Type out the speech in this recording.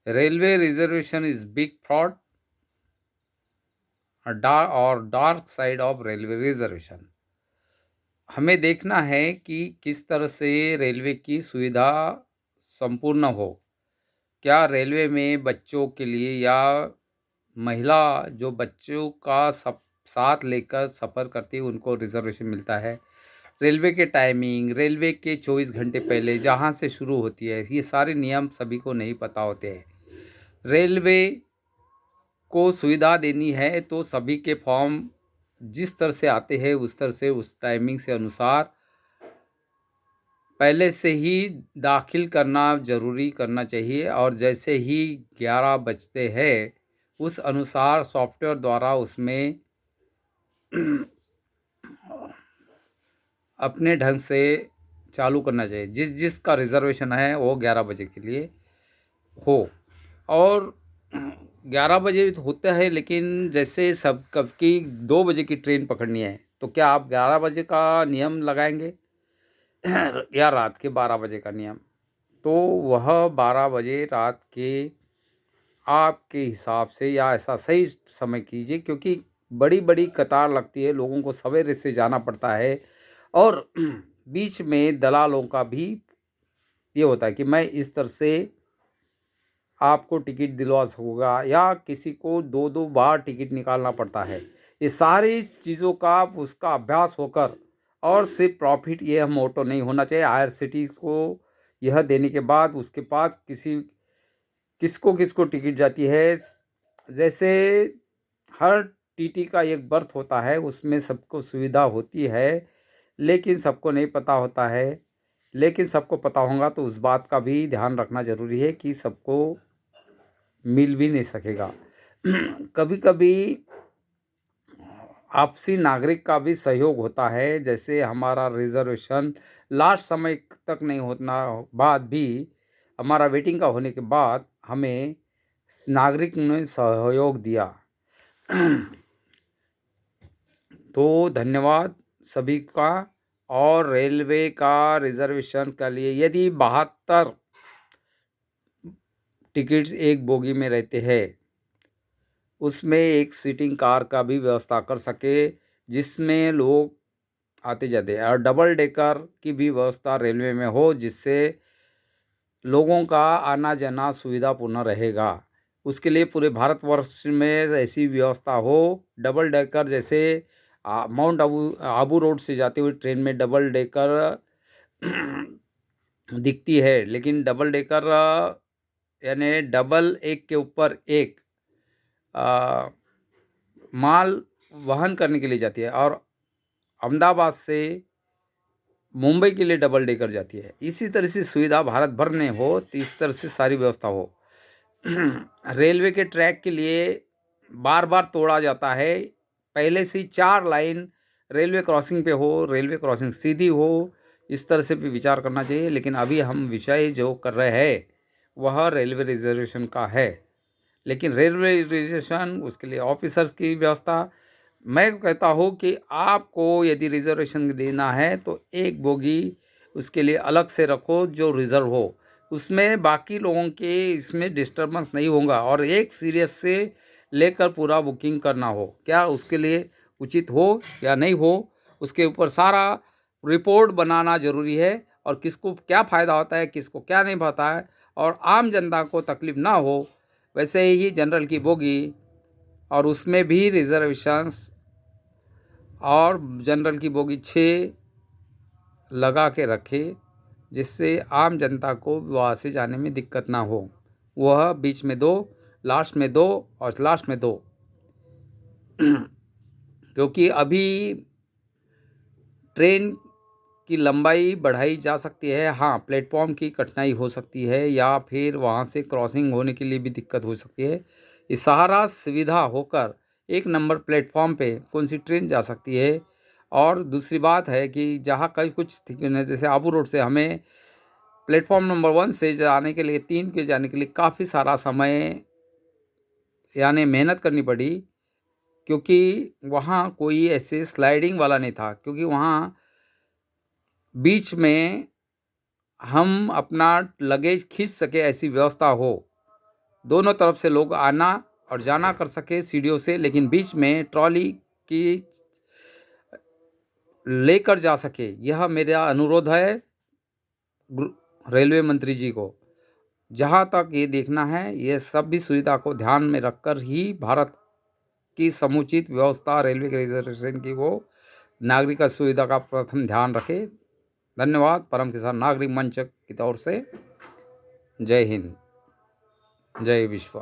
Railway reservation is big fraud, a dark side of railway reservation. हमें देखना है कि किस तरह से रेलवे की सुविधा संपूर्ण हो। क्या रेलवे में बच्चों के लिए या महिला जो बच्चों का सब साथ लेकर सफ़र करती है उनको रिजर्वेशन मिलता है। रेलवे के टाइमिंग, रेलवे के 24 घंटे पहले जहाँ से शुरू होती है, ये सारे नियम सभी को नहीं पता होते हैं। रेलवे को सुविधा देनी है तो सभी के फॉर्म जिस तरह से आते हैं उस तरह से उस टाइमिंग से अनुसार पहले से ही दाखिल करना ज़रूरी करना चाहिए, और जैसे ही 11 बजते हैं उस अनुसार सॉफ्टवेयर द्वारा उसमें अपने ढंग से चालू करना चाहिए। जिसका रिज़र्वेशन है वो 11 बजे के लिए हो। और 11 बजे तो होता है, लेकिन जैसे सब कब की 2 बजे की ट्रेन पकड़नी है तो क्या आप 11 बजे का नियम लगाएंगे या रात के 12 बजे का नियम? तो वह 12 बजे रात के आपके हिसाब से या ऐसा सही समय कीजिए, क्योंकि बड़ी बड़ी कतार लगती है, लोगों को सवेरे से जाना पड़ता है। और बीच में दलालों का भी ये होता है कि मैं इस तरह से आपको टिकट दिलवा सकूँगा, या किसी को 2-2 बार टिकट निकालना पड़ता है। ये सारी चीज़ों का उसका अभ्यास होकर, और सिर्फ प्रॉफिट ये मोटो नहीं होना चाहिए। आईआरसीटीसी को यह देने के बाद उसके बाद किसको किसको टिकट जाती है। जैसे हर टीटी का एक बर्थ होता है, उसमें सबको सुविधा होती है, लेकिन सबको नहीं पता होता है। लेकिन सबको पता होगा तो उस बात का भी ध्यान रखना ज़रूरी है कि सबको मिल भी नहीं सकेगा। कभी कभी आपसी नागरिक का भी सहयोग होता है, जैसे हमारा रिजर्वेशन लास्ट समय तक नहीं होना बाद भी, हमारा वेटिंग का होने के बाद हमें नागरिक ने सहयोग दिया। तो धन्यवाद सभी का। और रेलवे का रिजर्वेशन के लिए यदि 72 टिकट्स एक बोगी में रहते हैं, उसमें एक सीटिंग कार का भी व्यवस्था कर सके जिसमें लोग आते जाते हैं, और डबल डेकर की भी व्यवस्था रेलवे में हो, जिससे लोगों का आना जाना सुविधापूर्ण रहेगा। उसके लिए पूरे भारतवर्ष में ऐसी व्यवस्था हो। डबल डेकर जैसे माउंट आबू रोड से जाते हुए ट्रेन में डबल डेकर दिखती है, लेकिन डबल डेकर यानी डबल एक के ऊपर एक माल वहन करने के लिए जाती है, और अहमदाबाद से मुंबई के लिए डबल डेकर जाती है। इसी तरह से सुविधा भारत भर में हो, तो इस तरह से सारी व्यवस्था हो। रेलवे के ट्रैक के लिए बार बार तोड़ा जाता है। पहले से 4 लाइन रेलवे क्रॉसिंग पे हो, रेलवे क्रॉसिंग सीधी हो, इस तरह से भी विचार करना चाहिए। लेकिन अभी हम विषय जो कर रहे हैं वह रेलवे रिजर्वेशन का है, लेकिन रेलवे रिजर्वेशन उसके लिए ऑफिसर्स की व्यवस्था। मैं कहता हूँ कि आपको यदि रिजर्वेशन देना है तो एक बोगी उसके लिए अलग से रखो जो रिज़र्व हो, उसमें बाकी लोगों के इसमें डिस्टर्बेंस नहीं होगा, और एक सीरियस से लेकर पूरा बुकिंग करना हो। क्या उसके लिए उचित हो या नहीं हो, उसके ऊपर सारा रिपोर्ट बनाना ज़रूरी है, और किसको क्या फ़ायदा होता है, किसको क्या नहीं पता है, और आम जनता को तकलीफ़ ना हो। वैसे ही जनरल की बोगी और उसमें भी रिजर्वेशंस और जनरल की बोगी 6 लगा के रखे, जिससे आम जनता को वहाँ से जाने में दिक्कत ना हो। वह बीच में 2, लास्ट में 2 और लास्ट में 2। क्योंकि अभी ट्रेन की लंबाई बढ़ाई जा सकती है। हाँ, प्लेटफॉर्म की कठिनाई हो सकती है, या फिर वहाँ से क्रॉसिंग होने के लिए भी दिक्कत हो सकती है। ये सहारा सुविधा होकर 1 नंबर प्लेटफॉर्म पे कौन सी ट्रेन जा सकती है। और दूसरी बात है कि जहाँ कहीं कुछ जैसे आबू रोड से हमें प्लेटफॉर्म नंबर 1 से जाने के लिए 3 के जाने के लिए काफ़ी सारा समय यानी मेहनत करनी पड़ी, क्योंकि वहाँ कोई ऐसे स्लाइडिंग वाला नहीं था। क्योंकि वहाँ बीच में हम अपना लगेज खींच सके ऐसी व्यवस्था हो, दोनों तरफ से लोग आना और जाना कर सके सीढ़ियों से, लेकिन बीच में ट्रॉली की लेकर जा सके। यह मेरा अनुरोध है रेलवे मंत्री जी को। जहाँ तक ये देखना है, ये सब भी सुविधा को ध्यान में रखकर ही भारत की समुचित व्यवस्था रेलवे के रिजर्वेशन की वो नागरिक सुविधा का प्रथम ध्यान रखे। धन्यवाद। परम किसान नागरिक मंच की ओर से जय हिंद, जय विश्व।